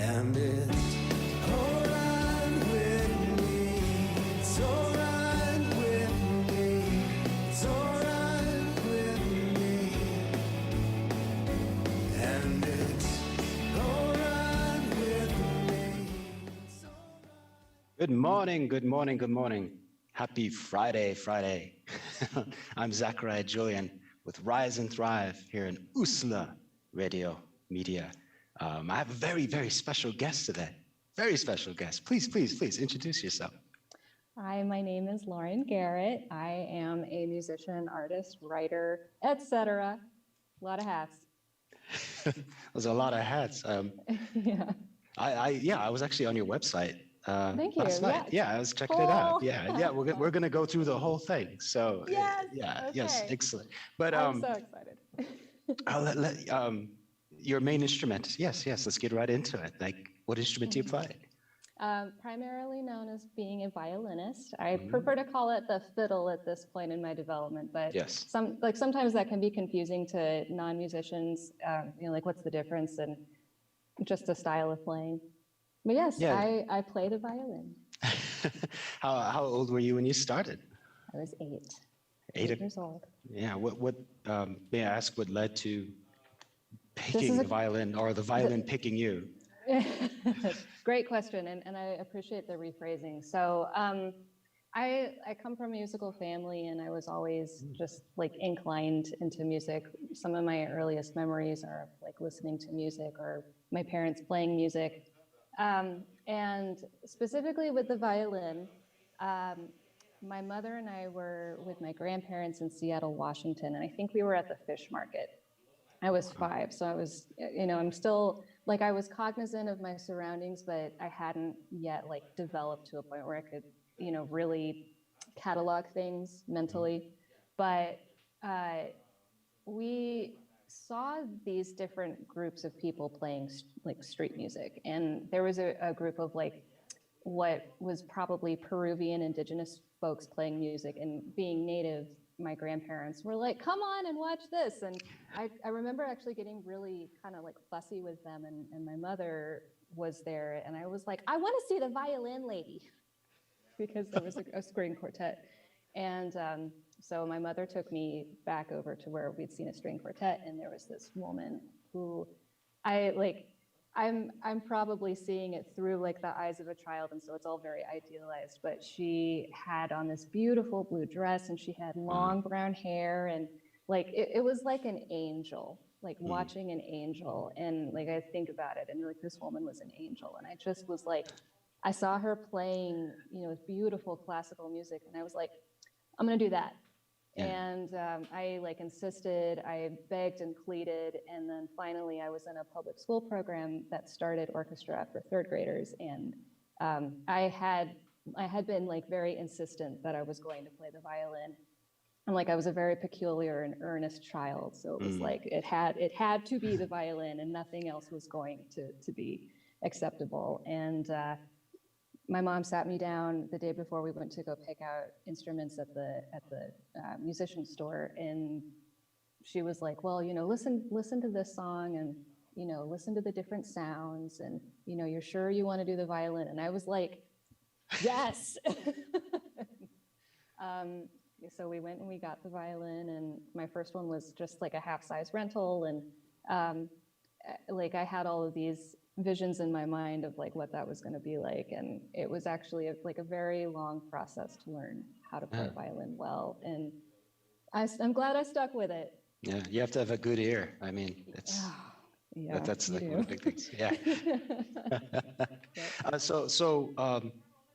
And it's alright with me. It's alright with me. It's alright with me. And it's alright with me. It's alright. Good morning, good morning, good morning. Happy Friday. I'm Zachariah Julian with Rise and Thrive here in USALA Radio Media. I have a very, very special guest today. Very special guest. Please introduce yourself. Hi, my name is Lauren Garrett. I am a musician, artist, writer, etc. A lot of hats. There's a lot of hats. Yeah. I was actually on your website Thank you. last night. Yes. Yeah, I was checking it out. Yeah. We're gonna go through the whole thing. So Yes. yes, Okay. excellent. But I'm so excited. I'll let your main instrument. Yes. Let's get right into it. Like, what instrument do you play? Primarily known as being a violinist. I prefer to call it the fiddle at this point in my development, but Yes. sometimes that can be confusing to non-musicians. Like what's the difference and just a style of playing. But yes, Yeah. I play the violin. How old were you when you started? I was 8. 8 years old. Yeah. What may I ask? What led to picking the violin, or the violin picking you? Great question, and I appreciate the rephrasing. So I come from a musical family, and I was always just like inclined into music. Some of my earliest memories are like listening to music or my parents playing music. And specifically with the violin, my mother and I were with my grandparents in Seattle, Washington, and I think we were at the fish market. I was 5, so I was, I'm still, like, I was cognizant of my surroundings, but I hadn't yet, like, developed to a point where I could, really catalog things mentally. But we saw these different groups of people playing, like, street music. And there was a group of, like, what was probably Peruvian indigenous folks playing music, and being native, my grandparents were like, come on and watch this. And I remember actually getting really kind of like fussy with them, and my mother was there, and I was like, I want to see the violin lady, because there was a string quartet. And so my mother took me back over to where we'd seen a string quartet, and there was this woman who I'm probably seeing it through like the eyes of a child, and so it's all very idealized, but she had on this beautiful blue dress, and she had long brown hair, and like it was like an angel, like watching an angel. And like I think about it, and like this woman was an angel, and I just was like, I saw her playing, beautiful classical music, and I was like, I'm gonna do that. Yeah. And I like insisted, I begged and pleaded, and then finally I was in a public school program that started orchestra for 3rd graders, and I had been like very insistent that I was going to play the violin, and like I was a very peculiar and earnest child, so it was like it had to be the violin, and nothing else was going to be acceptable. And my mom sat me down the day before we went to go pick out instruments at the musician store, and she was like, well, listen to this song, and listen to the different sounds, and you're sure you want to do the violin? And I was like, yes. So we went and we got the violin, and my first one was just like a half-size rental, and like I had all of these visions in my mind of like what that was going to be like, and it was actually a very long process to learn how to play violin well, and I'm glad I stuck with it. Yeah, you have to have a good ear. I mean, that's like one of the big things. Yeah.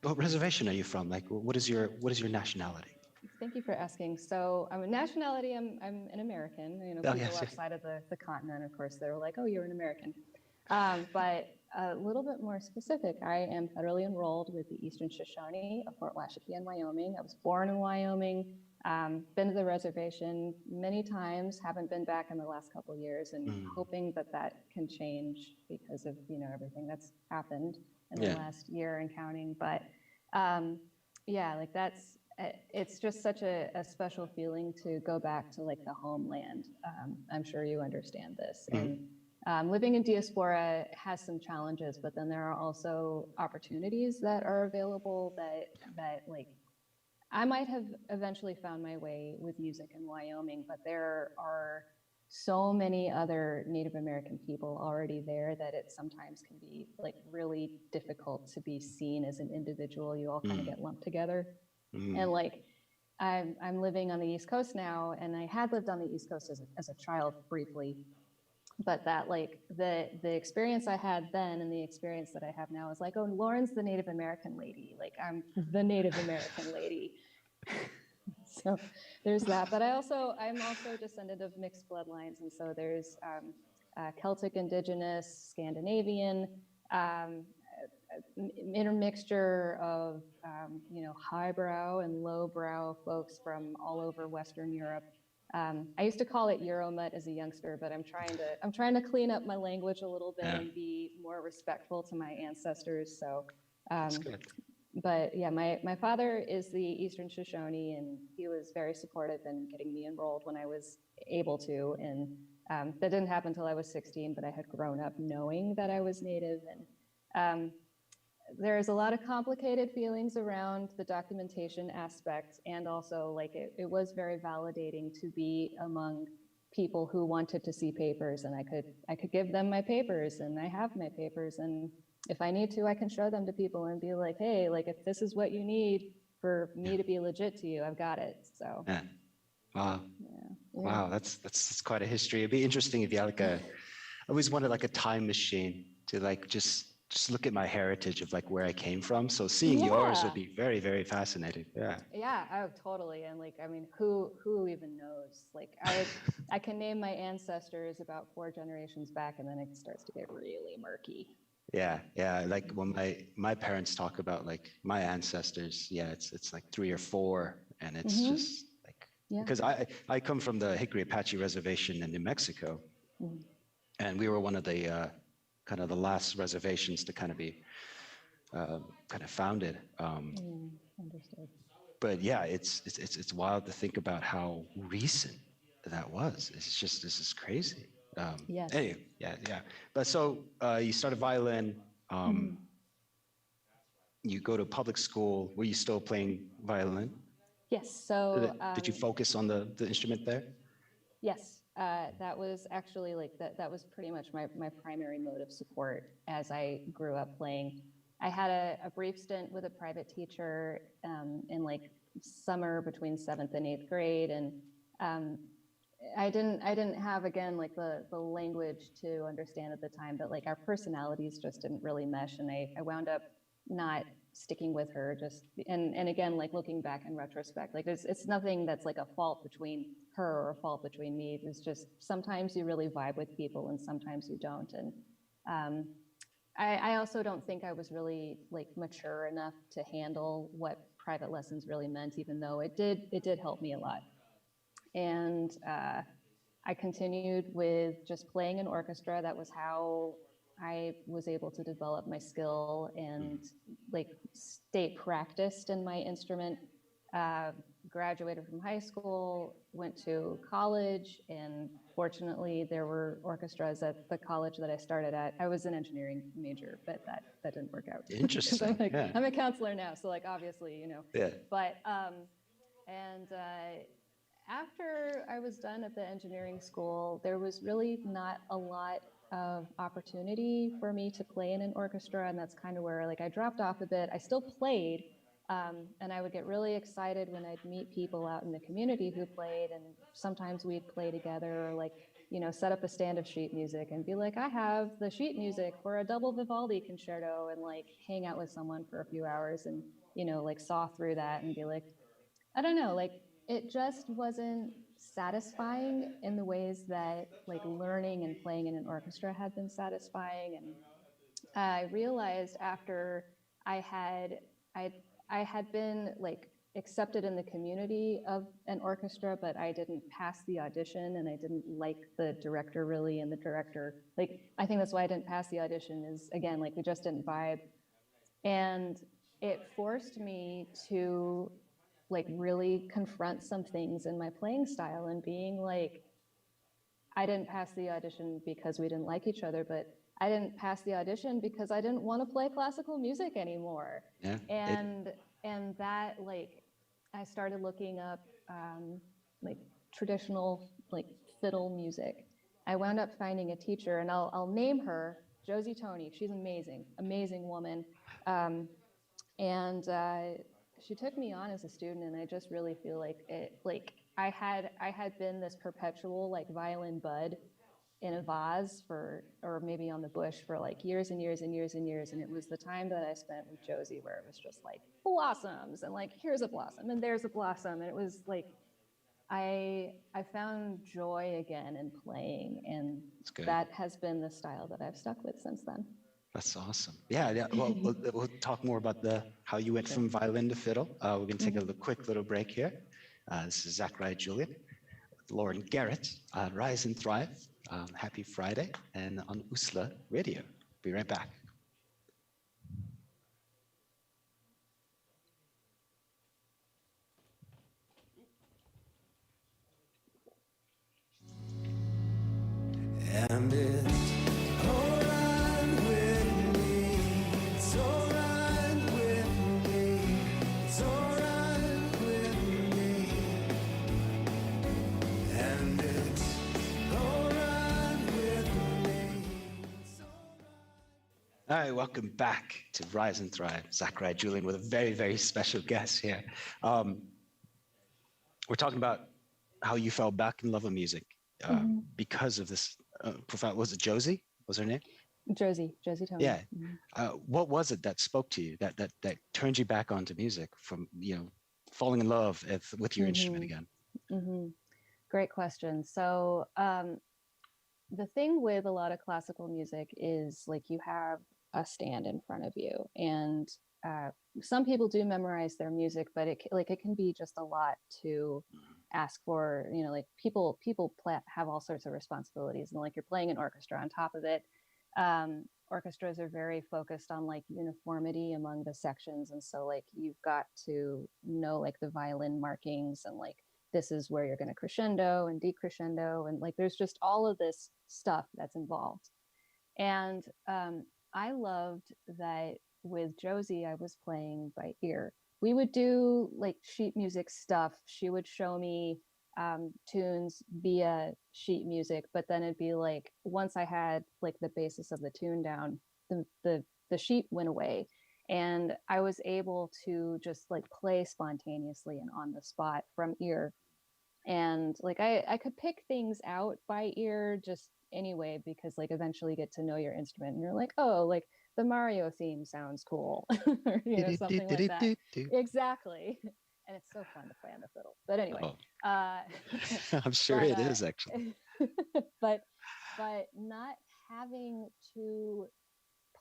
What reservation are you from? Like, what is your nationality? Thank you for asking. So, nationality, I'm an American. People outside of the continent, of course, they were like, "Oh, you're an American." But a little bit more specific, I am federally enrolled with the Eastern Shoshone of Fort Washakie, Wyoming. I was born in Wyoming, been to the reservation many times, haven't been back in the last couple of years, and hoping that can change because of everything that's happened in the last year and counting. But it's just such a special feeling to go back to like the homeland. I'm sure you understand this. And Living in diaspora has some challenges, but then there are also opportunities that are available that like I might have eventually found my way with music in Wyoming, but there are so many other Native American people already there that it sometimes can be like really difficult to be seen as an individual. You all kind of get lumped together. And like I'm living on the East Coast now, and I had lived on the East Coast as a child briefly, but that like the experience I had then and the experience that I have now is like, oh, Lauren's the Native American lady. Like I'm the Native American lady. So there's that. But I'm also descendant of mixed bloodlines, and so there's Celtic, Indigenous, Scandinavian, um, intermixture of highbrow and lowbrow folks from all over Western Europe. I used to call it Euromut as a youngster, but I'm trying to clean up my language a little bit and be more respectful to my ancestors. So, That's good. but yeah, my father is the Eastern Shoshone, and he was very supportive in getting me enrolled when I was able to. And that didn't happen until I was 16, but I had grown up knowing that I was Native. And there's a lot of complicated feelings around the documentation aspect, and also like it was very validating to be among people who wanted to see papers, and I could give them my papers, and I have my papers, and if I need to, I can show them to people and be like, hey, like if this is what you need for me to be legit to you, I've got it. So Yeah. Wow. yeah. Wow, that's quite a history. It'd be interesting if you had like I always wanted like a time machine to like just look at my heritage of like where I came from. So seeing yours would be very, very fascinating. Yeah. Yeah, oh, totally. And like, I mean, who even knows? Like, I can name my ancestors about 4 generations back, and then it starts to get really murky. Yeah, yeah. Like when my parents talk about like my ancestors, yeah, it's like 3 or 4, and it's just like because I come from the Hickory Apache Reservation in New Mexico, and we were one of the kind of the last reservations to kind of be kind of founded. Understood. But yeah, it's wild to think about how recent that was. It's just this is crazy. Yes. Anyway, yeah. But so you started violin. You go to public school. Were you still playing violin? Yes. So Did you focus on the instrument there? yes, that was actually like that was pretty much my primary mode of support as I grew up playing. I had a brief stint with a private teacher in like summer between 7th and 8th grade, and I didn't have, again, like the language to understand at the time, but like our personalities just didn't really mesh, and I wound up not sticking with her. Just and again, like looking back in retrospect, like it's nothing that's like a fault between her or a fault between me. It's just sometimes you really vibe with people and sometimes you don't. And I also don't think I was really like mature enough to handle what private lessons really meant, even though it did help me a lot. And I continued with just playing in orchestra. That was how I was able to develop my skill and like stay practiced in my instrument. Graduated from high school, went to college, and fortunately there were orchestras at the college that I started at. I was an engineering major, but that didn't work out. Interesting. I'm, like, yeah. I'm a counselor now, so like obviously, you know. Yeah. But and after I was done at the engineering school, there was really not a lot of opportunity for me to play in an orchestra, and that's kind of where like I dropped off a bit. I still played, and I would get really excited when I'd meet people out in the community who played, and sometimes we'd play together, or like, you know, set up a stand of sheet music and be like, I have the sheet music for a double Vivaldi concerto, and like hang out with someone for a few hours and, you know, like saw through that and be like, I don't know, like it just wasn't satisfying in the ways that like learning and playing in an orchestra had been satisfying. And I realized after I had I had been like accepted in the community of an orchestra, but I didn't pass the audition, and I didn't like the director really, and the director, like, I think that's why I didn't pass the audition, is again, like we just didn't vibe. And it forced me to like really confront some things in my playing style and being like, I didn't pass the audition because we didn't like each other, but I didn't pass the audition because I didn't want to play classical music anymore. Yeah. And that, like, I started looking up like traditional like fiddle music. I wound up finding a teacher, and I'll name her Josie Tony. She's amazing, amazing woman. And she took me on as a student, and I just really feel like it, like I had been this perpetual like violin bud in a vase for, or maybe on the bush for like years and years and years and years. And it was the time that I spent with Josie where it was just like blossoms and like, here's a blossom and there's a blossom. And it was like, I found joy again in playing, and It's good. that has been the style that I've stuck with since then. That's awesome. Yeah, yeah. Well, we'll talk more about how you went from violin to fiddle. We're going to take a quick little break here. This is Zachariah Julian, with Lauren Garrett, Rise and Thrive. Happy Friday, and on USALA Radio. Be right back. And it's alright with me. It's alright with me. It's alright with me. And it's alright with me. It's alright. All right, welcome back to Rise and Thrive. Zachariah Julian with a very, very special guest here. We're talking about how you fell back in love with music because of this profound. Was it Josie? Was her name? Josie Tony. Yeah. What was it that spoke to you, that turned you back onto music from, falling in love with your instrument again? Great question. So the thing with a lot of classical music is like you have a stand in front of you, and some people do memorize their music, but it can be just a lot to ask for. Like people have all sorts of responsibilities, and like you're playing an orchestra on top of it. Orchestras are very focused on like uniformity among the sections, and so like you've got to know like the violin markings, and like this is where you're going to crescendo and decrescendo, and like there's just all of this stuff that's involved. And I loved that with Josie, I was playing by ear. We would do like sheet music stuff. She would show me tunes via sheet music, but then it'd be like once I had like the basis of the tune down, the sheet went away, and I was able to just like play spontaneously and on the spot from ear. And like I could pick things out by ear just anyway, because like eventually you get to know your instrument and you're like, oh, like the Mario theme sounds cool, or something like that. Exactly. And it's so fun to play on the fiddle. But anyway, I'm sure it is actually. but not having to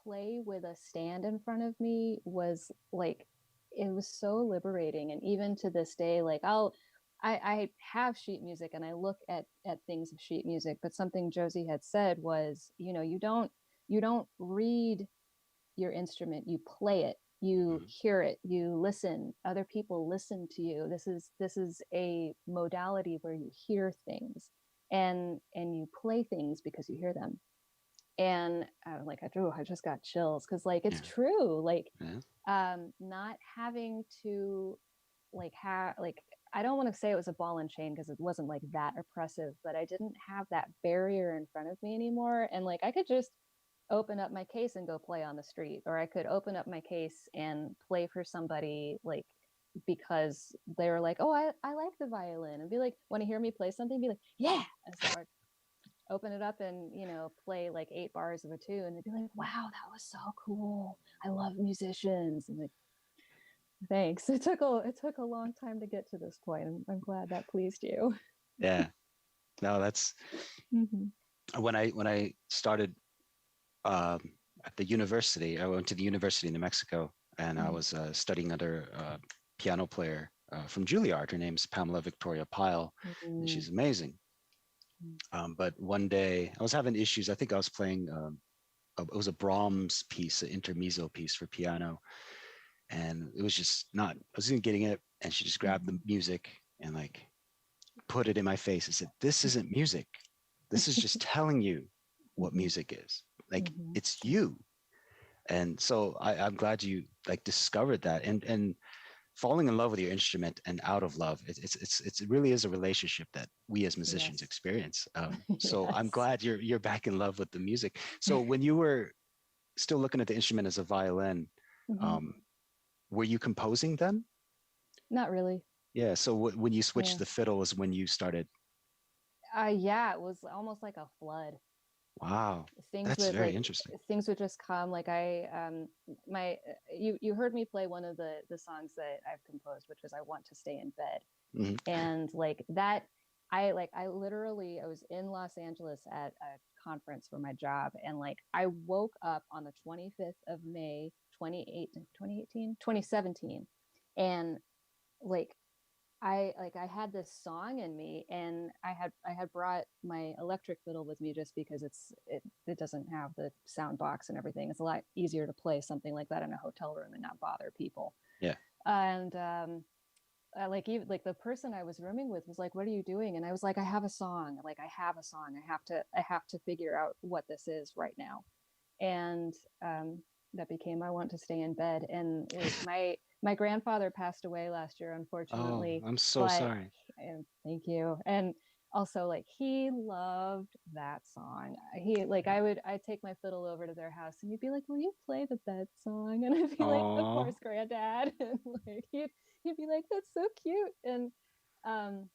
play with a stand in front of me was like, it was so liberating. And even to this day, like I have sheet music and I look at things of sheet music, but something Josie had said was, you don't read your instrument, you play it, you hear it, you listen, other people listen to you. This is a modality where you hear things and you play things because you hear them. And I just got chills, because like it's true, like not having to I don't want to say it was a ball and chain, because it wasn't like that oppressive, but I didn't have that barrier in front of me anymore. And like I could just open up my case and go play on the street, or I could open up my case and play for somebody, like because they were like, oh, I like the violin, and be like, want to hear me play something? Be like, yeah. And so I'd open it up and play like 8 bars of a tune, and they'd be like, wow, that was so cool, I love musicians. And like, thanks. It took a long time to get to this point. I'm glad that pleased you. Yeah. No, that's when I started at the university. I went to the University in New Mexico, and I was studying under a piano player from Juilliard. Her name's Pamela Victoria Pyle, and she's amazing. But one day I was having issues. I think I was playing, it was a Brahms piece, an intermezzo piece for piano. And it was just not, I wasn't getting it. And she just grabbed the music and like put it in my face and said, this isn't music. This is just telling you what Mhm. music is. Like Mhm. it's you. And so I'm glad you like discovered that and falling in love with your instrument and out of love. It really is a relationship that we as musicians Yes. experience. So I'm Yes. glad you're back in love with the music. So when you were still looking at the instrument as a violin, Mhm. um, were you composing then? Not really. Yeah. So when you switched Yeah. the fiddle is when you started. Yeah, it was almost like a flood. Wow, Things that's would very like interesting. things would just come. Like my you heard me play one of the songs that I've composed, which was "I Want to Stay in Bed," Hmm. and like that, I literally I was in Los Angeles at a conference for my job, and like I woke up on the 25th of May 2017, and like I had this song in me, and I had brought my electric fiddle with me just because it doesn't have the sound box and everything. It's a lot easier to play something like that in a hotel room and not bother people. Yeah. And like even like the person I was rooming with was like, "What are you doing?" And I was like, "I have a song. Like I have a song. I have to figure out what this is right now." And that became "I Want to Stay in Bed." And like my grandfather passed away last year, Oh, unfortunately, I'm so but sorry. and thank you. And also like he loved that song. He like I'd take my fiddle over to their house and he'd be like, "Will you play the bed song?" And I'd be like, "Of Oh, course, Granddad." And like he'd be like, "That's so cute." And um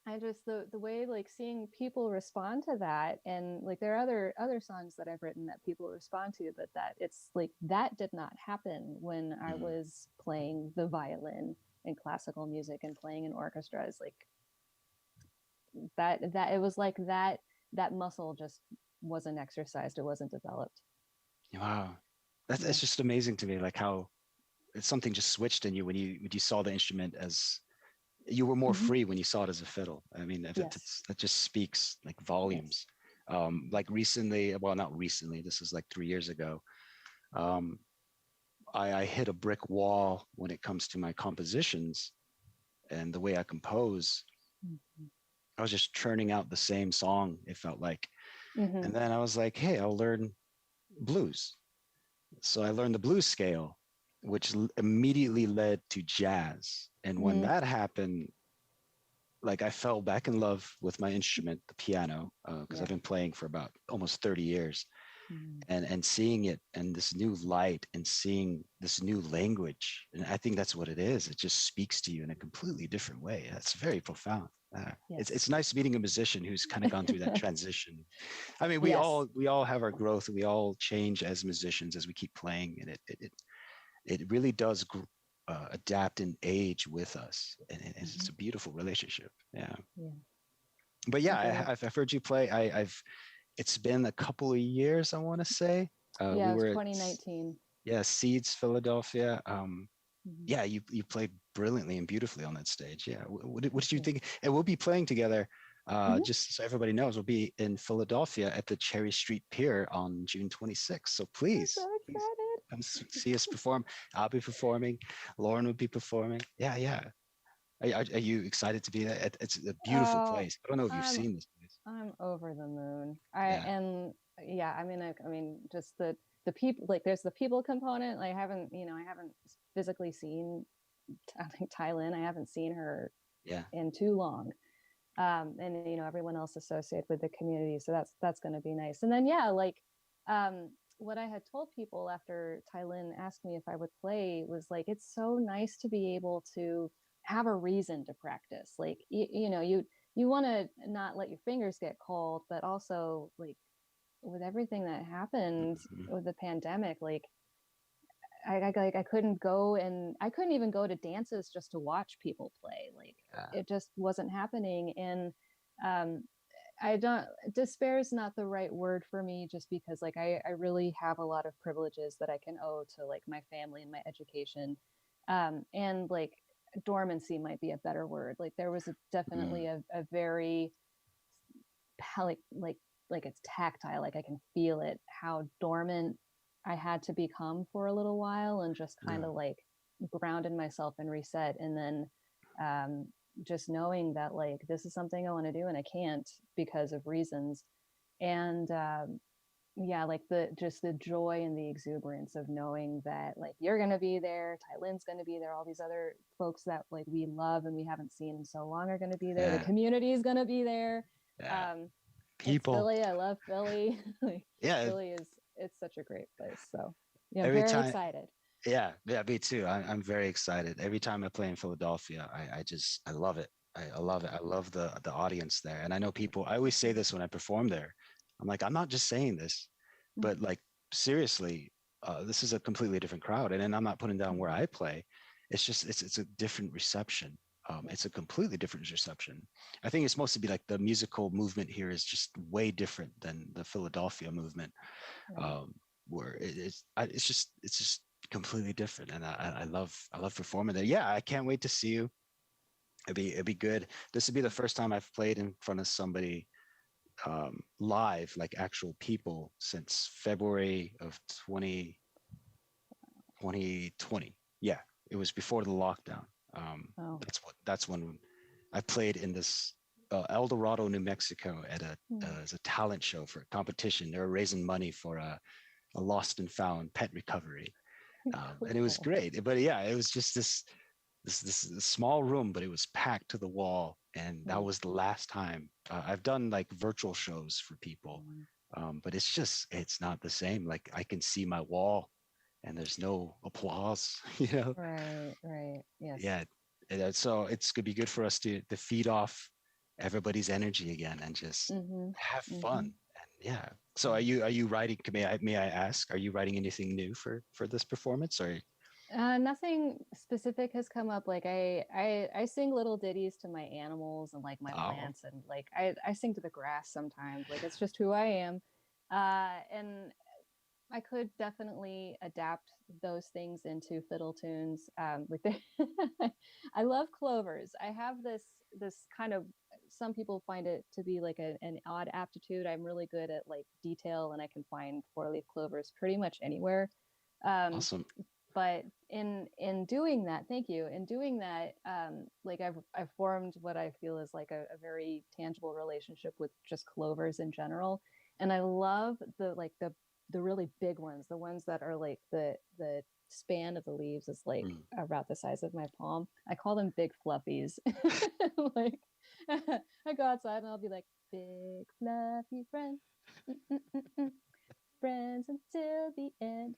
I just the way like seeing people respond to that, and like there are other songs that I've written that people respond to, but that it's like that did not happen when I mhm. was playing the violin in classical music and playing in orchestras. Like that it was like that muscle just wasn't exercised, it wasn't developed. Wow. That's Yeah. it's just amazing to me, like how it's something just switched in you when you saw the instrument as you were more Hmm. free when you saw it as a fiddle. I mean, Yes. that just speaks like Yes. volumes. Like recently, well, not recently, this is like 3 years ago. Um, I hit a brick wall when it comes to my compositions and the way I compose. Hmm. I was just churning out the same song, it felt like. Hmm. And then I was like, hey, I'll learn blues. So I learned the blues scale, which immediately led to jazz. And when Mm. that happened, like I fell back in love with my instrument, the piano, because Yeah. I've been playing for about almost 30 years, Mm. and seeing it and this new light and seeing this new language, and I think that's what it is. It just speaks to you in a completely different way. That's very profound. It's Yes. nice meeting a musician who's kind of gone through that transition. I mean, Yes. we all have our growth. We all change as musicians as we keep playing, and it really does adapt and age with us, and it's Hmm. a beautiful relationship. Yeah. Yeah. But yeah, Agreed. I've heard you play. I've it's been a couple of years, I want to say. Yeah, We it was were at 2019. yeah Seeds Philadelphia. Hmm. Yeah, you played brilliantly and beautifully on that stage. Yeah, what Thank did you you. think? And we'll be playing together. Hmm. Just so everybody knows, we'll be in Philadelphia at the Cherry Street Pier on June 26th. So I'm so please excited. come see us perform. I'll be performing. Lauren will be performing. Yeah, yeah. Are you excited to be there? It's a beautiful Oh, place. I don't know if you've I'm seen this place. I'm over the moon. Yeah. Yeah, I mean just the people, like there's the people component. Like, I haven't physically seen like Thailand. I haven't seen her Yeah. in too long. And everyone else associated with the community. So that's going to be nice. And then yeah, like what I had told people after Thailand asked me if I would play was like, it's so nice to be able to have a reason to practice. Like you want to not let your fingers get cold, but also like with everything that happened Mhm. with the pandemic, like I couldn't go, and I couldn't even go to dances just to watch people play. Like Yeah. it just wasn't happening. And um, I don't despair is not the right word for me, just because like I really have a lot of privileges that I can owe to like my family and my education. And like dormancy might be a better word. Like there was Mm. definitely a very like it's tactile, like I can feel it, how dormant I had to become for a little while, and just kind Yeah. of like grounded myself and reset. And then um just knowing that like this is something I want to do and I can't because of reasons. And yeah, like the just the joy and the exuberance of knowing that like you're gonna be there, Tylen's gonna be there, all these other folks that like we love and we haven't seen in so long are gonna be there. The Yeah, community is gonna be there. yeah. Um, it's People. Philly. I love Philly. Like Yeah, Philly is it's such a great place. So yeah, every very time. excited. Yeah, yeah, me too. I'm very excited. Every time I play in Philadelphia, I love it. I love it. I love the audience there. And I know people, I always say this when I perform there. I'm like, I'm not just saying this, but like seriously, this is a completely different crowd. And then I'm not putting down where I play. It's just it's a different reception. Yeah, It's a completely different reception. I think it's supposed to be like the musical movement here is just way different than the Philadelphia movement, right. um, where it's just completely different, and I love performing there. Yeah, I can't wait to see you. It'd be good. This would be the first time I've played in front of somebody live, like actual people, since February of 2020. Yeah, it was before the lockdown. Oh. That's when I played in this El Dorado, New Mexico, at a Hmm. as a talent show for a competition. They were raising money for a lost and found pet recovery, and it was Cool. great. But yeah, it was just this small room, but it was packed to the wall, and that Mm, was the last time. I've done like virtual shows for people, mm. but it's not the same. Like I can see my wall, and there's no applause. You know, Right, right. Yes. yeah. So it's gonna be good for us to feed off everybody's energy again and just Mm-hmm. have fun. Mm-hmm. And yeah. So Yeah. are you writing? May I ask? Are you writing anything new for this performance? Or Nothing specific has come up. Like I sing little ditties to my animals and like my oh, plants and like I sing to the grass sometimes. Like it's just who I am. And I could definitely adapt those things into fiddle tunes. I love clovers. I have this kind of some people find it to be like an odd aptitude. I'm really good at like detail and I can find four leaf clovers pretty much anywhere. Um, awesome. but in doing that, thank you. In doing that, like I've formed what I feel is like a very tangible relationship with just clovers in general, and I love the really big ones, the ones that are like the span of the leaves is like Mm. about the size of my palm. I call them big fluffies. Like I go outside and I'll be like big fluffy friends, friends until the end.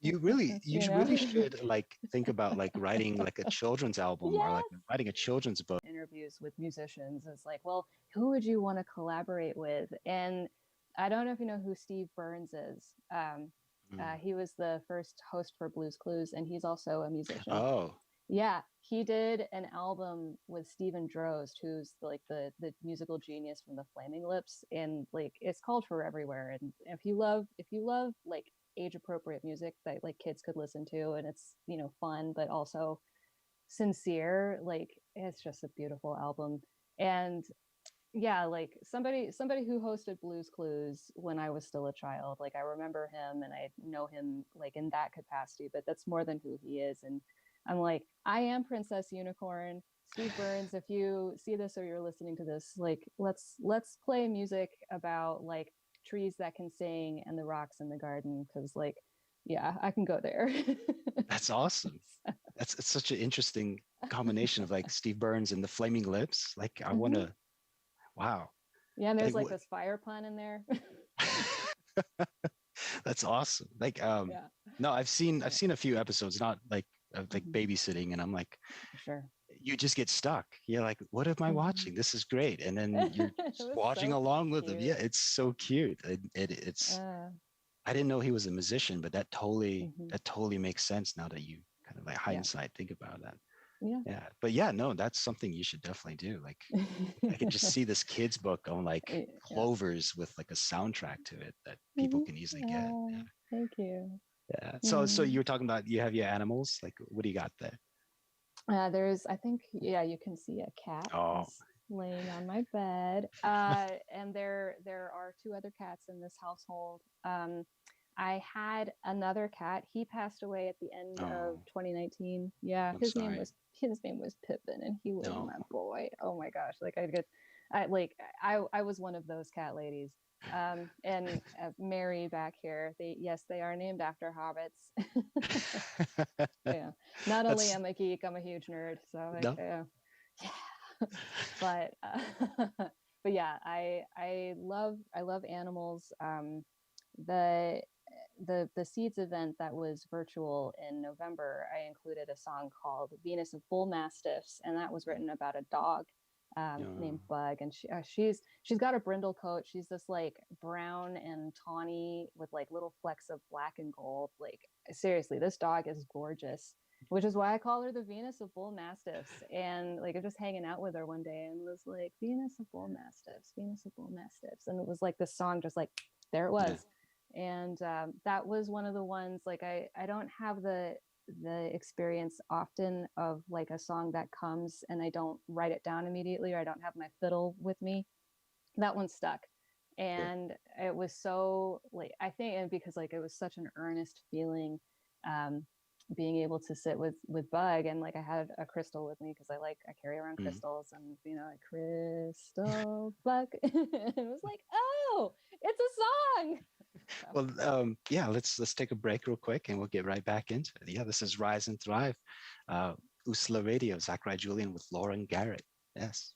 You know. Really should like think about like writing like a children's album or like Yes. writing a children's book. Interviews with musicians. It's like, well, who would you want to collaborate with? And I don't know if you know who Steve Burns is. Mm. He was the first host for Blues Clues, and he's also a musician. Oh, Yeah, he did an album with Stephen Drost, who's like the musical genius from the Flaming Lips, and like it's called For Everywhere. And if you love like age appropriate music that like kids could listen to, and it's fun but also sincere, like it's just a beautiful album. And yeah, like somebody who hosted Blues Clues when I was still a child, like I remember him and I know him like in that capacity, but that's more than who he is. And I'm like, I am Princess Unicorn. Steve Burns, if you see this or you're listening to this, like let's play music about like trees that can sing and the rocks in the garden, because like yeah, I can go there. that's awesome. That's it's such an interesting combination of like Steve Burns and the Flaming Lips. Like I want Mhm. to, wow. Yeah, and there's Like like what? this fire pun in there. That's awesome. Like Yeah. no, I've Yeah. seen a few episodes, not like of like Mhm. babysitting, and I'm like, Sure. you just get stuck. You're like, what am I Mhm. watching? This is great. And then you're It just was watching so along with them. Yeah, cute. it's so cute. It's Uh, I didn't know he was a musician, but mhm. that totally makes sense now that you kind of like Yeah. hindsight think about that. Yeah. Yeah. But yeah, no, that's something you should definitely do. Like I could just see this kid's book on like Yeah. clovers with like a soundtrack to it that people Mhm. can easily get. Oh, thank you. Yeah. So Mm. you were talking about you have your animals. Like what do you got there? There's, I think, yeah, you can see a cat Oh, is laying on my bed. And there are two other cats in this household. I had another cat. He passed away at the end of oh, 2019. Yeah, I'm sorry. his name was Pippin, and he was No. my boy. Oh my gosh, like I could. I was one of those cat ladies. And Mary back here, they are named after hobbits. Yeah. Not only That's am I a geek, I'm a huge nerd. So no. yeah. But but yeah, I love animals. The the Seeds event that was virtual in November, I included a song called Venus of Bull Mastiffs, and that was written about a dog named No. Bug. And she's got a brindle coat. She's this like brown and tawny with like little flecks of black and gold. Like seriously, this dog is gorgeous, which is why I call her the Venus of Bull Mastiffs. And like I'm just hanging out with her one day and was like, Venus of Bull Mastiffs, Venus of Bull Mastiffs. And it was like this song just like there it Yeah. was. And that was one of the ones like I don't have the experience often of like a song that comes and I don't write it down immediately, or I don't have my fiddle with me. That one stuck. Sure. And it was so like I think, and because like it was such an earnest feeling, um being able to sit with Bug. And like I had a crystal with me because I carry around Mhm. crystals, and like crystal Bug. And it was like, oh, it's a song. So Well, yeah, let's take a break real quick and we'll get right back into it. Yeah, this is Rise and Thrive, USALA Radio, Zachary Julian with Lauren Garrett. Yes.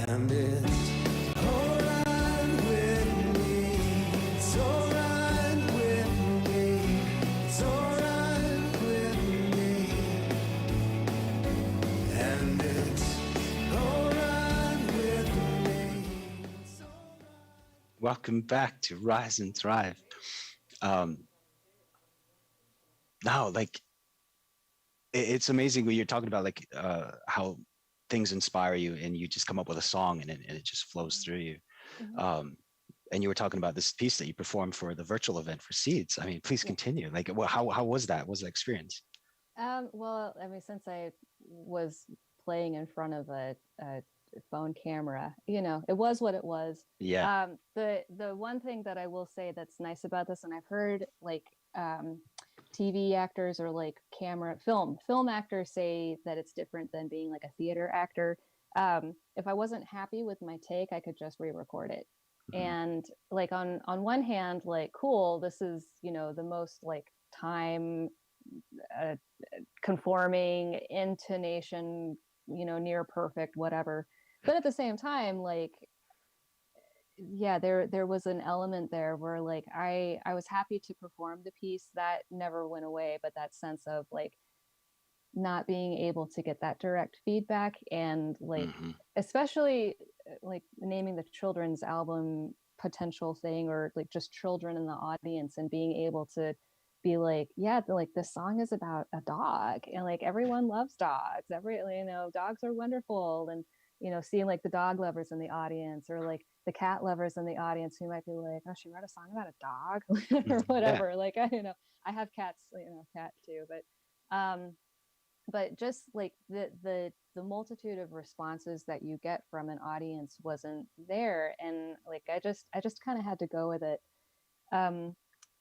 And it's alright with me. It's alright with me. It's alright with me. And it's alright with me. It's alright. Welcome back to Rise and Thrive. Um, now, like, it's amazing when you're talking about like how things inspire you and you just come up with a song and it just flows through you. mhm. Um, and you were talking about this piece that you performed for the virtual event for Seeds. I mean, please Yeah. continue. Like, well, how was that? What was the experience? Well, I mean, since I was playing in front of a phone camera, it was what it was. Yeah. The one thing that I will say that's nice about this, and I've heard like TV actors or like film actors say that it's different than being like a theater actor. If I wasn't happy with my take, I could just re-record it. Mhm. And like on one hand, like cool, this is the most like time uh, conforming intonation, near perfect, whatever. But at the same time, like, yeah, there was an element there where like I was happy to perform the piece. That never went away, but that sense of like not being able to get that direct feedback, and like Mhm. especially like naming the children's album potential thing, or like just children in the audience, and being able to be like, yeah, like this song is about a dog, and like everyone loves dogs, dogs are wonderful. And seeing like the dog lovers in the audience, or like the cat lovers in the audience who might be like, oh, she wrote a song about a dog or Yeah. whatever. Like I have cats, cat too. But just like the multitude of responses that you get from an audience wasn't there. And like I just kind of had to go with it. um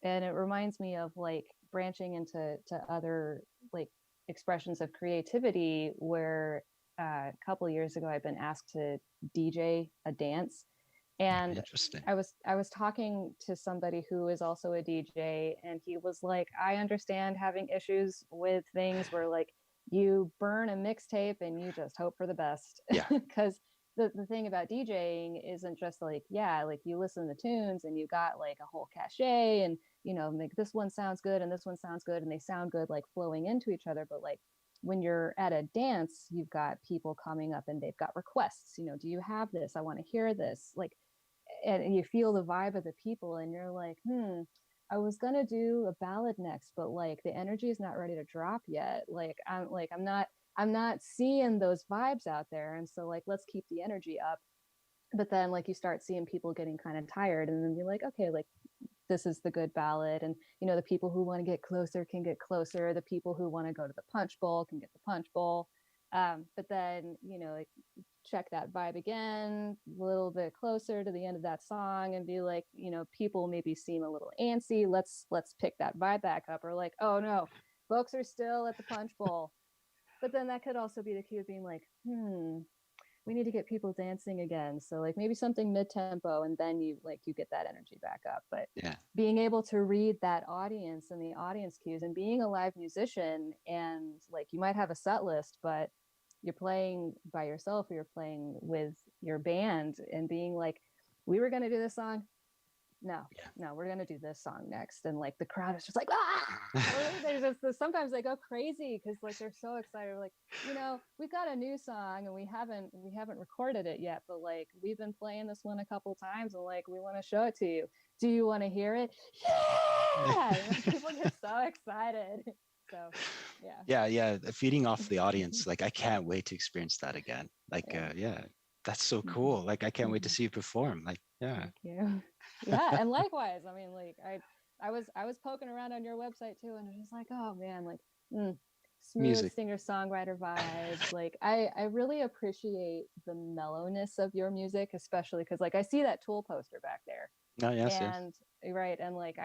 and it reminds me of like branching into other like expressions of creativity, where a couple of years ago I've been asked to DJ a dance. And Interesting. I was talking to somebody who is also a DJ, and he was like, I understand having issues with things where like you burn a mixtape and you just hope for the best. Yeah. Because the thing about DJing isn't just like, yeah, like you listen to tunes and you got like a whole cachet, and like this one sounds good and this one sounds good, and they sound good like flowing into each other. But like when you're at a dance, you've got people coming up and they've got requests, do you have this? I want to hear this. Like, and you feel the vibe of the people, and you're like, I was gonna do a ballad next, but like the energy is not ready to drop yet. I'm not seeing those vibes out there. And so like let's keep the energy up. But then like you start seeing people getting kind of tired, and then you're like, okay, like this is the good ballad. And the people who want to get closer can get closer, the people who want to go to the punch bowl can get the punch bowl. But then like check that vibe again a little bit closer to the end of that song, and be like, people maybe seem a little antsy, let's pick that vibe back up. Or like, oh no, folks are still at the punch bowl. but then that could also be the cue of being like, we need to get people dancing again. So like maybe something mid-tempo, and then you get that energy back up. But Yeah. being able to read that audience and the audience cues, and being a live musician, and like you might have a set list, but you're playing by yourself or you're playing with your band, and being like, we were going to do this song. No, we're gonna do this song next, and like the crowd is just like, They're just sometimes they go crazy because like they're so excited. Like, we've got a new song and we haven't recorded it yet, but like we've been playing this one a couple times, and like we want to show it to you. Do you want to hear it? Yeah, people get so excited. So Yeah, feeding off the audience. Like I can't wait to experience that again. Like that's so cool. Like I can't wait to see you perform. Like Thank you. Yeah, and likewise. I mean, like I was poking around on your website too, and I was just like, oh man, like smooth music. singer-songwriter vibes. Like I really appreciate the mellowness of your music, especially because like I see that Tool poster back there. Oh yes, yes. And right, and like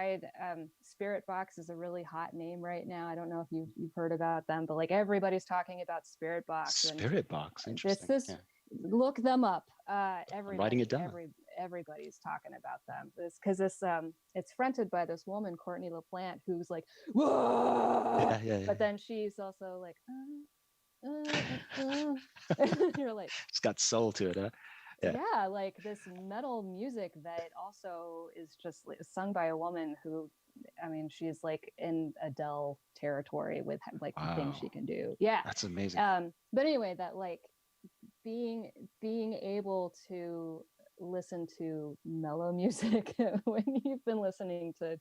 Spirit Box is a really hot name right now. I don't know if you've heard about them, but like everybody's talking about Spirit Box, and Spirit Box. this Interesting. this Yeah. look them up. I'm writing it down. Everybody's talking about them. It's because it's fronted by this woman, Courtney LaPlante, who's like, whoa, Yeah. but then she's also like, you're like, It's got soul to it, huh? yeah, like this metal music that also is just sung by a woman who, I mean, she's like in Adele territory with like the things she can do. Yeah, that's amazing. But anyway, that like being able to listen to mellow music when you've been listening to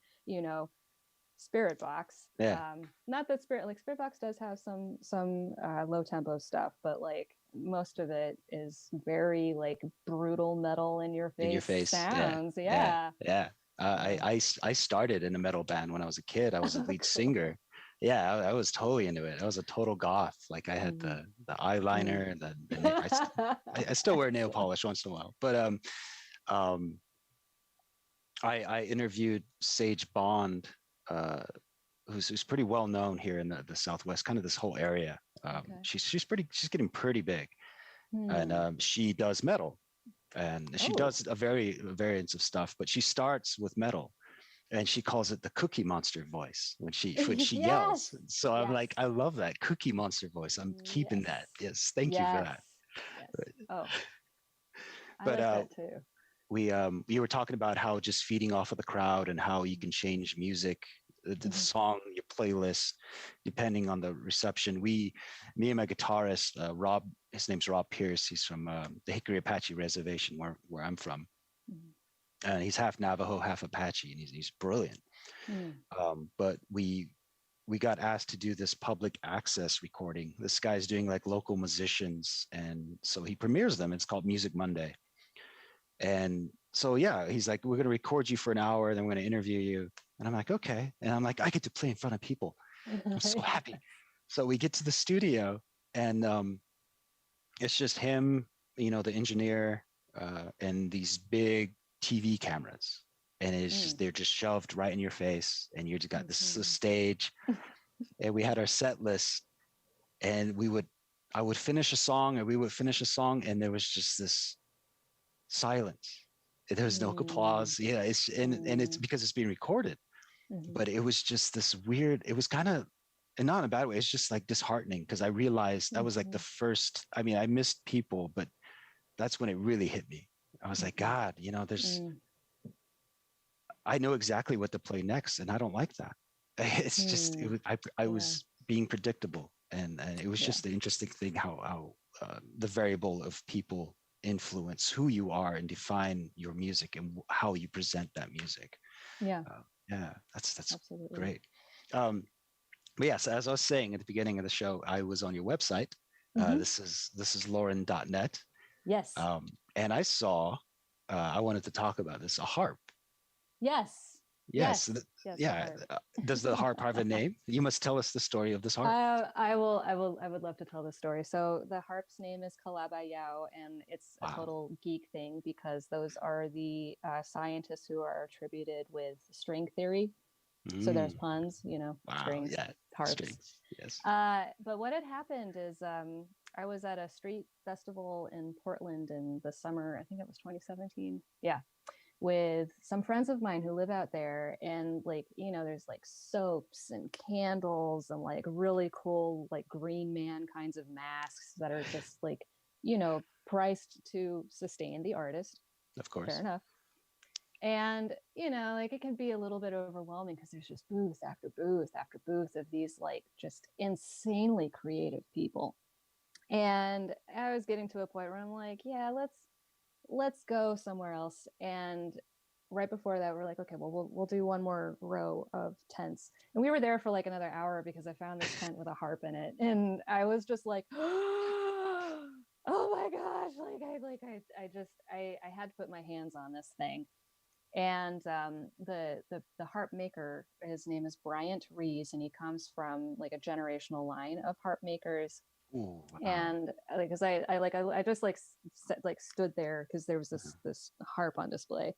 Spirit Box. Not that Spirit Box does have some low tempo stuff, but like most of it is very like brutal metal in your face sounds. Yeah. I started in a metal band when I was a kid. I was a lead singer. Yeah, I was totally into it. I was a total goth. Like I had the eyeliner, I still wear nail polish once in a while. But I interviewed Sage Bond, who's pretty well known here in the Southwest, kind of this whole area. She's getting pretty big, and she does metal, and she does a variance of stuff, but she starts with metal. And she calls it the Cookie Monster voice when she yells. So I'm like, I love that Cookie Monster voice. I'm keeping that. Yes, thank you for that. Yes. Oh, but I like that too. We were talking about how just feeding off of the crowd and how you can change music, the song, your playlist, depending on the reception. Me and my guitarist, Rob, his name's Rob Pierce. He's from the Hickory Apache Reservation, where I'm from. And he's half Navajo, half Apache, and he's brilliant. But we got asked to do this public access recording. This guy's doing like local musicians, and so he premieres them. It's called Music Monday. And so he's like, we're going to record you for an hour, then we're going to interview you. And I'm like, okay. And I'm like, I get to play in front of people. I'm so happy. So we get to the studio, and it's just him, the engineer, and these big TV cameras, and it's just they're just shoved right in your face, and you just got this stage. And we had our set list, and I would finish a song, or we would finish a song, and there was just this silence. There was no applause. Yeah, it's because it's being recorded. But it was just this weird. It was kind of, and not in a bad way. It's just like disheartening, because I realized that was like the first. I mean, I missed people, but that's when it really hit me. I was like, God, there's, I know exactly what to play next, and I don't like that. It's just, I was being predictable, and it was just the interesting thing how the variable of people influence who you are and define your music and how you present that music. That's absolutely great. But yes, as I was saying at the beginning of the show, I was on your website. This is lauren.net. Yes. And I saw, I wanted to talk about this, a harp. Yes. Does the harp have a name? You must tell us the story of this harp. I would love to tell the story. So the harp's name is Kalabayao, and it's a total geek thing, because those are the scientists who are attributed with string theory. So there's puns, strings, harps. Strings. Yes. But what had happened is I was at a street festival in Portland in the summer, I think it was 2017. Yeah, with some friends of mine who live out there, and like, you know, there's like soaps and candles and like really cool like green man kinds of masks that are just like, you know, priced to sustain the artist. Of course. Fair enough. And you know, like it can be a little bit overwhelming because there's just booth after booth after booth of these like just insanely creative people. And I was getting to a point where I'm like, yeah, let's go somewhere else. And right before that, we're like, okay, well, we'll do one more row of tents. And we were there for like another hour because I found this tent with a harp in it, and I was just like, oh my gosh, I had to put my hands on this thing. And the harp maker, his name is Bryant Rees, and he comes from like a generational line of harp makers. Ooh, wow. And because I just like stood there because there was this harp on display,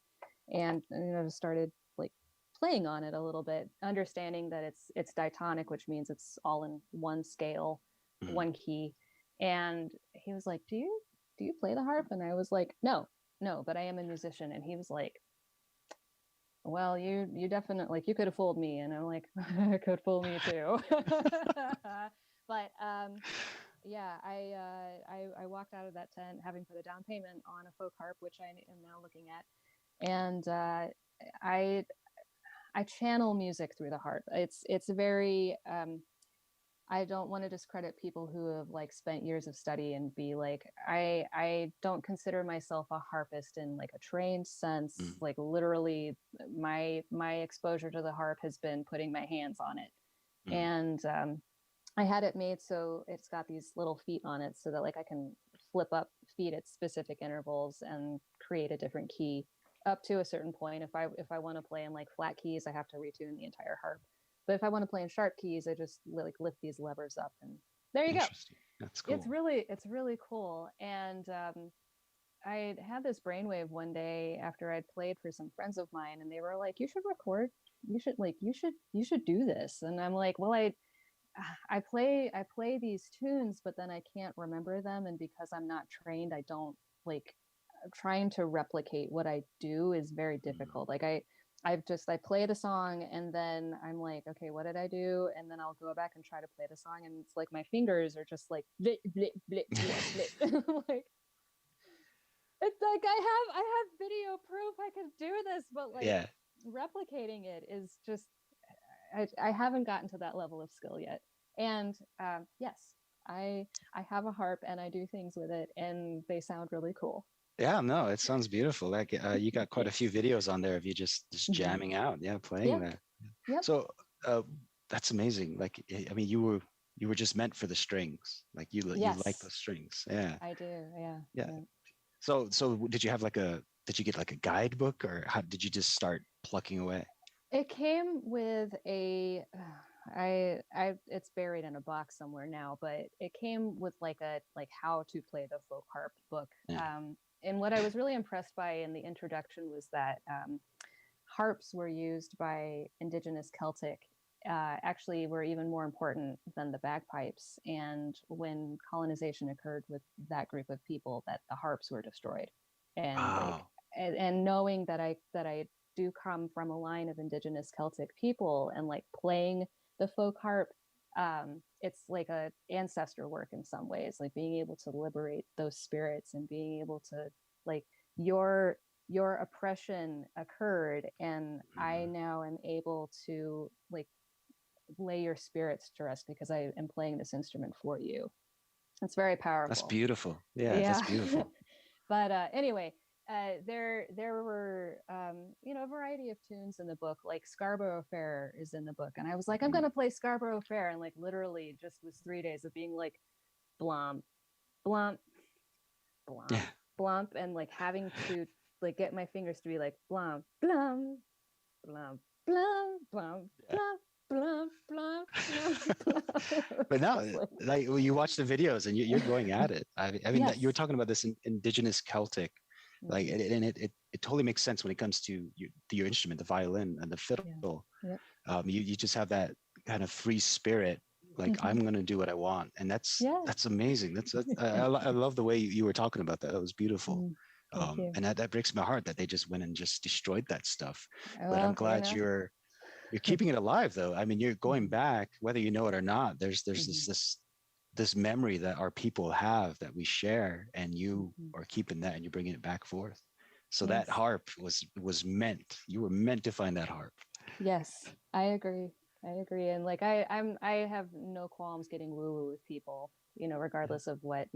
and you know, just started like playing on it a little bit, understanding that it's diatonic, which means it's all in one scale, one key. And he was like, do you play the harp? And I was like, no, but I am a musician. And he was like, well, you definitely, like, you could have fooled me. And I'm like, I could fool me too. But yeah, I walked out of that tent having put a down payment on a folk harp, which I am now looking at. And I channel music through the harp. It's very I don't want to discredit people who have like spent years of study and be like, I don't consider myself a harpist in like a trained sense. Like literally my exposure to the harp has been putting my hands on it. And I had it made so it's got these little feet on it so that like I can flip up feet at specific intervals and create a different key up to a certain point. If I want to play in like flat keys, I have to retune the entire harp. But if I want to play in sharp keys, I just like lift these levers up, and there you go. That's cool. It's really cool. And I had this brainwave one day after I'd played for some friends of mine, and they were like, "You should record. You should do this." And I'm like, "Well, I play these tunes, but then I can't remember them, and because I'm not trained, I don't like trying to replicate what I do is very difficult. Like I play the song and then I'm like, okay, what did I do? And then I'll go back and try to play the song, and it's like my fingers are just like blip, blip, blip, blip, blip. Like it's like I have video proof I could do this, but like replicating it is just I haven't gotten to that level of skill yet. And yes, I have a harp and I do things with it, and they sound really cool. Yeah, no, it sounds beautiful. Like you got quite a few videos on there of you just jamming out, playing that. Yep. So that's amazing. Like I mean, you were just meant for the strings. Like you like those strings. Yeah. I do. Yeah. So did you have did you get like a guidebook, or how did you just start plucking away? It came with a it's buried in a box somewhere now, but it came with like how to play the folk harp book. Yeah. And what I was really impressed by in the introduction was that harps were used by indigenous Celtic, actually were even more important than the bagpipes. And when colonization occurred with that group of people, that the harps were destroyed. And wow. and knowing that I do come from a line of indigenous Celtic people, and like playing the folk harp, it's like a ancestor work in some ways, like being able to liberate those spirits and being able to like your oppression occurred, and I now am able to like lay your spirits to rest because I am playing this instrument for you. It's very powerful. That's beautiful. Yeah. That's beautiful. But anyway, there were a variety of tunes in the book. Like Scarborough Fair is in the book, and I was like, I'm gonna play Scarborough Fair, and like literally just was 3 days of being like blomp, blomp, blomp, blomp, and like having to like get my fingers to be like blomp, blomp, blomp, blomp, blomp, blomp. Blump, blump, blump. But now, like you watch the videos and you're going at it. I mean, you were talking about this indigenous Celtic, like, and it totally makes sense when it comes to your instrument, the violin and the fiddle. Yeah. You just have that kind of free spirit, like I'm going to do what I want. And Yeah. that's amazing. I love the way you were talking about that. That was beautiful. Thank you. And that breaks my heart that they just went and just destroyed that stuff. But I'm Well, glad you're keeping it alive though. I mean, you're going Mhm. back, whether you know it or not, there's Mhm. this memory that our people have that we share, and you Mhm. are keeping that and you're bringing it back forth. So that Yes. harp was meant, you were meant to find that harp. Yes, I agree. I agree. And like I have no qualms getting woo-woo with people, regardless of what,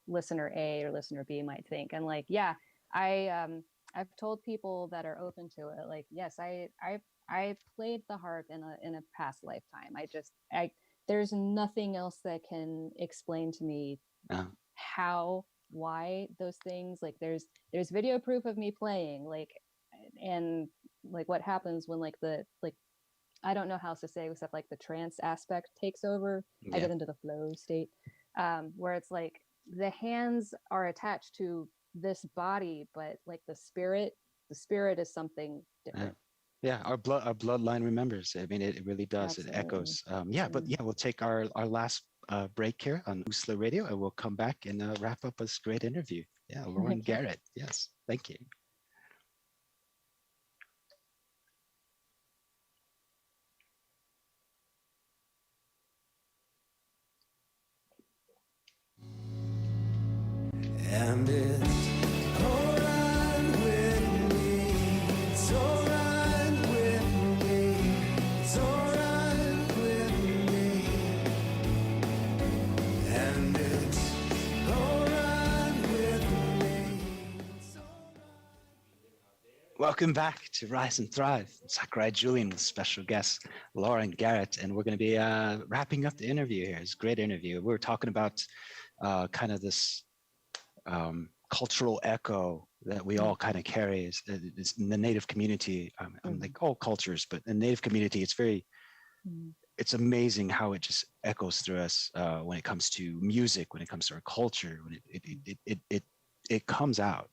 listener A or listener B might think. And like, yeah, I've told people that are open to it, like, yes, I played the harp in a past lifetime. I there's nothing else that can explain to me uh, how, why those things, like there's video proof of me playing, like, and like what happens when like the like I don't know how else to say except like the trance aspect takes over. I yeah. get into the flow state, where it's like the hands are attached to this body, but like the spirit is something Yeah. different. Yeah, our bloodline remembers. I mean, it really does. It Absolutely. echoes. Yeah, but Mm. yeah, we'll take our last break here on USALA Radio, and we'll come back and wrap up this great interview. Yeah, Lauren Okay. Garrett. Yes, thank you. And it's alright with me. It's alright with me. It's alright with me. And it's alright with me. It's Welcome back to Rise and Thrive. Sakurai Julian with special guest Lauren Garrett, and we're going to be wrapping up the interview here. It's a great interview. We were talking about kind of this cultural echo that we all kind of carry is in the Native community. I'm Mhm. like all cultures, but in the Native community, Mhm. it's amazing how it just echoes through us when it comes to music, when it comes to our culture, when it comes out.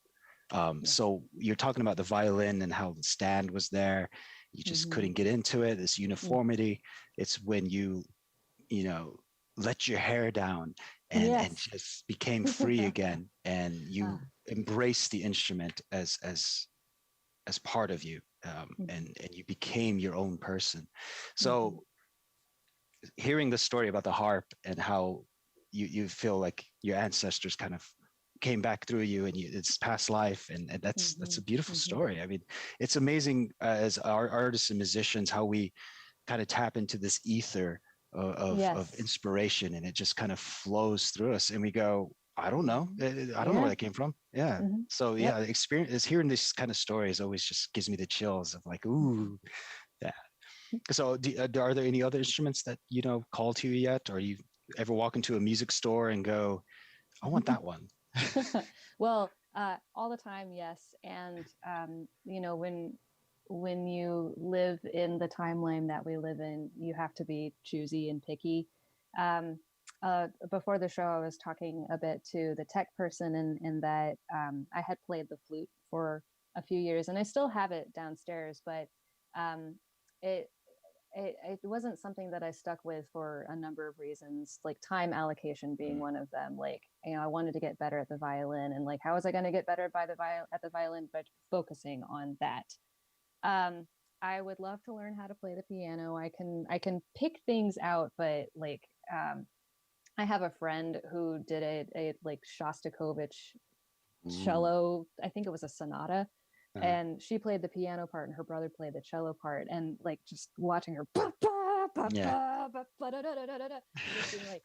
Yeah. So you're talking about the violin and how the stand was there. You just Mhm. couldn't get into it. This Mm. uniformity. It's when you know, let your hair down and Yes. just became free again, and you Ah. embraced the instrument as part of you, Mhm. and you became your own person. Mhm. So hearing the story about the harp and how you feel like your ancestors kind of came back through you and it's past life, and that's a Mhm. beautiful Mhm. story. I mean, it's amazing as our artists and musicians how we kind of tap into this ether of Yes. inspiration, and it just kind of flows through us and we go, I don't know, Mhm. I don't know where Yeah. that came from. Yeah. Mhm. So Yep. yeah, the experience is hearing this kind of stories always just gives me the chills of like, Mhm. ooh, yeah. So are there any other instruments that call to you yet, or you ever walk into a music store and go, I want that one? Well, all the time, yes. And when you live in the timeline that we live in, you have to be choosy and picky. Um, Before the show, I was talking a bit to the tech person, and that I had played the flute for a few years, and I still have it downstairs, but um, it it wasn't something that I stuck with for a number of reasons, like time allocation being Mm, one of them. Like, I wanted to get better at the violin, and like, how was I going to get better at the violin? But focusing on that. Um, I would love to learn how to play the piano. I can pick things out, but like, I have a friend who did a like Shostakovich ooh, cello. I think it was a sonata, uh, and she played the piano part and her brother played the cello part, and like just watching her ba, ba, ba, yeah. ba, ba, ba, da, da, da, da, da, and just being like,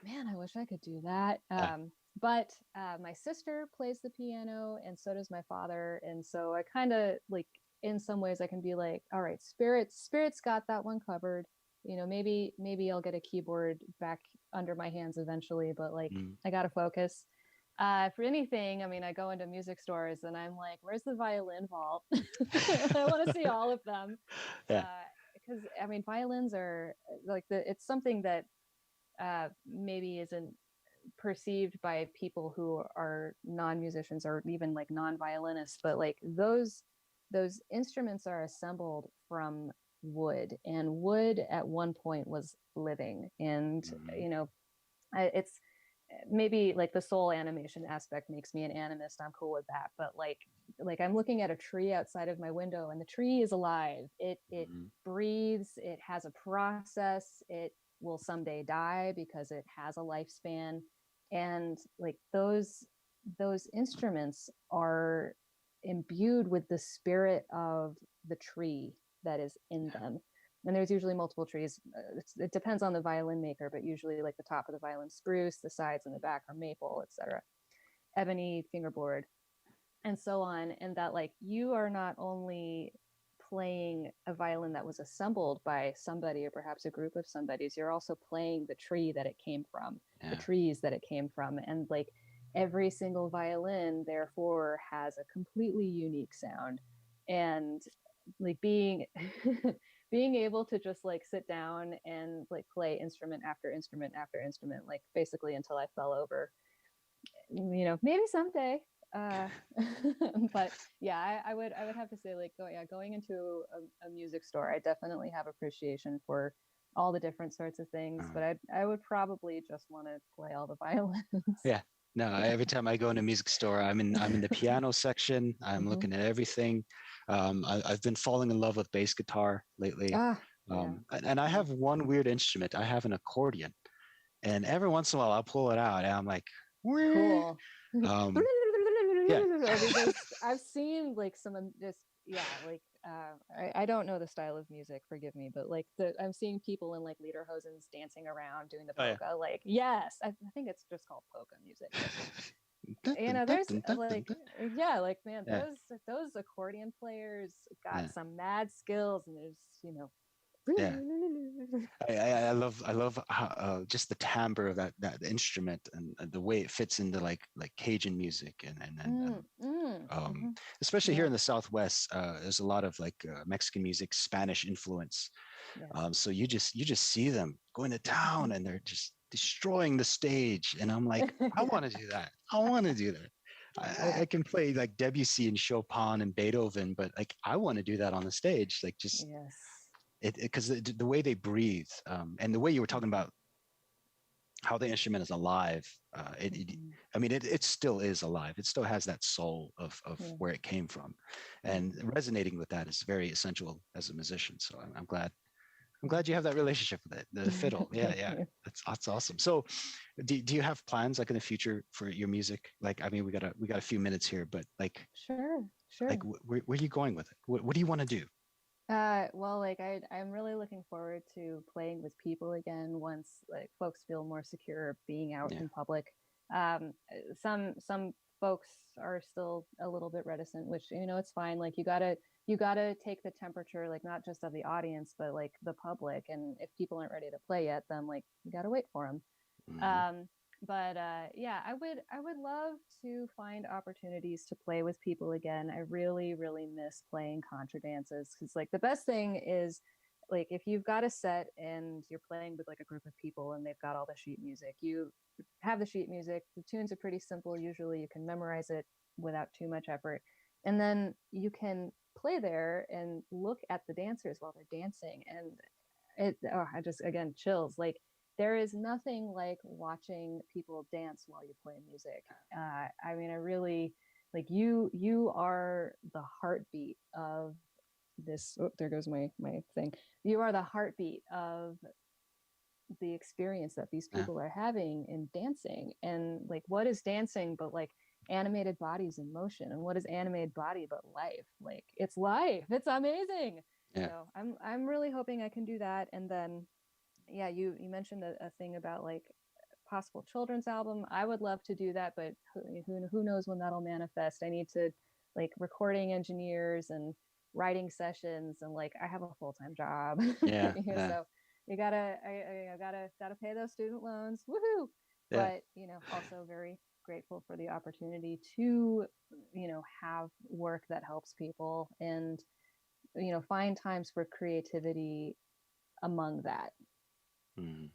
man, I wish I could do that. uh, But my sister plays the piano and so does my father, and so I kind of like, in some ways I can be like, all right, spirits got that one covered. Maybe I'll get a keyboard back under my hands eventually, but like, mm, I gotta focus. For anything, I mean, I go into music stores and I'm like, where's the violin vault? I want to see all of them. yeah. Because I mean, violins are like it's something that maybe isn't perceived by people who are non-musicians or even like non-violinists, but like those instruments are assembled from wood, and wood at one point was living. And Mhm. you know, it's maybe like the soul animation aspect makes me an animist. I'm cool with that. But like I'm looking at a tree outside of my window, and the tree is alive. It Mhm. breathes. It has a process. It will someday die because it has a lifespan. And like those instruments are imbued with the spirit of the tree that is in them. And there's usually multiple trees. It depends on the violin maker, but usually like the top of the violin spruce, the sides and the back are maple, etc. Ebony, fingerboard, and so on. And that like you are not only playing a violin that was assembled by somebody or perhaps a group of somebody's, you're also playing the tree that it came from, the Yeah. trees that it came from. And like every single violin therefore has a completely unique sound. And like being being able to just like sit down and like play instrument after instrument after instrument, like basically until I fell over, maybe someday. uh but yeah, I would have to say like going into a music store, I definitely have appreciation for all the different sorts of things, Uh, but I would probably just want to play all the violins. yeah. No, every time I go in a music store, I'm in the piano section. I'm Hmm. looking at everything. I've been falling in love with bass guitar lately. Ah, yeah, And I yeah, have one weird instrument. I have an accordion, and every once in a while I'll pull it out, and I'm like, "Where?" cool. Um, yeah, I've seen like some just yeah, like I don't know the style of music, forgive me, but like I'm seeing people in like lederhosens dancing around doing the oh yeah. polka. Like yes, I think it's just called polka music, but Dun, dun, dun, there's dun, dun, dun, like dun. yeah, like man, Yeah, those accordion players yeah, got some mad skills, and there's yeah. I love how, just the timbre of that instrument, and the way it fits into like Cajun music, and mm, mm, um, hmm. especially here Yeah, in the Southwest, there's a lot of like Mexican music, Spanish influence. yes. So you just see them going to town, and they're just destroying the stage, and I'm like, I Yeah, want to do that. I want to do that. I can play like Debussy and Chopin and Beethoven, but like I want to do that on the stage, like just yes. it because the way they breathe, and the way you were talking about how the instrument is alive. Mhm. I mean, it still is alive. It still has that soul of Yeah. where it came from, Yeah. and resonating with that is very essential as a musician. So I'm glad. I'm Yeah. glad you have that relationship with it. The fiddle. Yeah, Thank yeah. you. That's awesome. So, do you have plans like in the future for your music? Like, I mean, we got a few minutes here, but Sure, sure. like where are you going with it? What do you want to do? Well, like I'm really looking forward to playing with people again once like folks feel more secure being out Yeah. in public. Some folks are still a little bit reticent, which it's fine. Like you gotta take the temperature, like not just of the audience, but like the public. And if people aren't ready to play yet, then like you gotta wait for them. Hmm. Um, but yeah, I would love to find opportunities to play with people again. I really, really miss playing contra dances because like the best thing is like if you've got a set and you're playing with like a group of people and they've got all the sheet music, you have the sheet music. The tunes are pretty simple. Usually, you can memorize it without too much effort, and then you can play there and look at the dancers while they're dancing, and I just again chills. Like there is nothing like watching people dance while you play music. I mean, I really like you are the heartbeat of this. Oh, there goes my thing. You are the heartbeat of the experience that these Yeah. people are having in dancing. And like what is dancing but like animated bodies in motion, and what is animated body but life? Like it's life, it's amazing. Yeah. So I'm really hoping I can do that. And then yeah, you mentioned a thing about like possible children's album. I would love to do that, but who knows when that'll manifest. I need to like recording engineers and writing sessions, and like I have a full-time job. Yeah. Yeah, Yeah. so you gotta I gotta pay those student loans. Woohoo! Yeah. But also very grateful for the opportunity to have work that helps people, and find times for creativity among that. Mhm.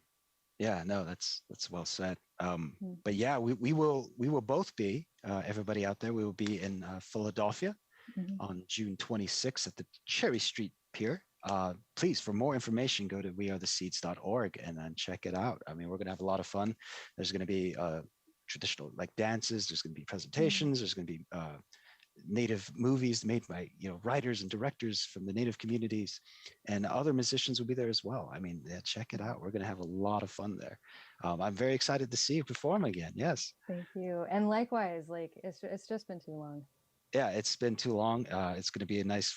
Yeah, no, that's well said. Mm. But yeah, we will both be everybody out there. We will be in Philadelphia Mhm. on June 26th at the Cherry Street Pier. please, for more information, go to wearetheseeds.org and then check it out. I mean, we're going to have a lot of fun. There's going to be traditional like dances. There's going to be presentations. There's going to be native movies made by writers and directors from the native communities, and other musicians will be there as well. I mean, yeah, check it out. We're going to have a lot of fun there. I'm very excited to see you perform again. Yes. Thank you. And likewise, like it's just been too long. Yeah, it's been too long. It's going to be a nice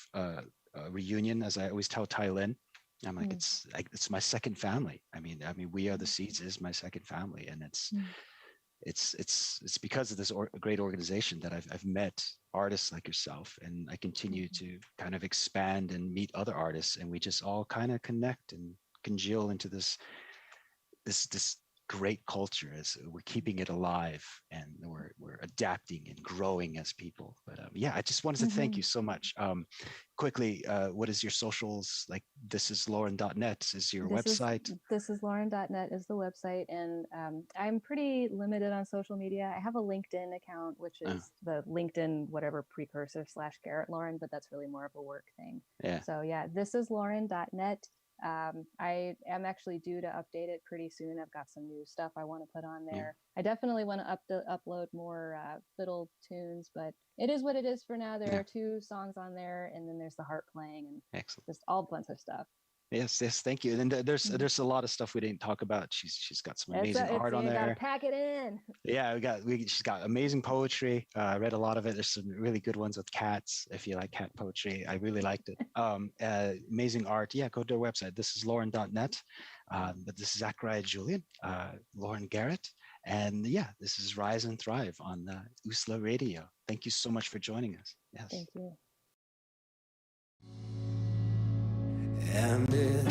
reunion, as I always tell Tylin. I'm like, it's my second family. I mean, We Are the Seeds is my second family, and it's because of this great organization that I've met artists like yourself, and I continue to kind of expand and meet other artists, and we just all kind of connect and congeal into this great culture as we're keeping it alive, and we're adapting and growing as people. But yeah, I just wanted to thank you so much. Quickly, what is your socials? Like, thisislauren.net is your website. Thisislauren.net is the website, and I'm pretty limited on social media. I have a LinkedIn account, which is the LinkedIn whatever precursor / Garrett Lauren, but that's really more of a work thing. Yeah. So yeah, thisislauren.net. I am actually due to update it pretty soon. I've got some new stuff I want to put on there. I definitely want to upload more fiddle tunes, but it is what it is for now. There are 2 songs on there, and then there's the harp playing and Excellent. just all bunch of stuff. Yes, thank you. And there's a lot of stuff we didn't talk about. She's got some amazing art on there. Gotta pack it in. Yeah, she's got amazing poetry. I read a lot of it. There's some really good ones with cats. If you like cat poetry, I really liked it. Amazing art. Yeah, go to our website. Thisislauren.net. But this is Zachariah Julian, Lauren Garrett, and yeah, this is Rise and Thrive on USALA Radio. Thank you so much for joining us. Yes. Thank you. And it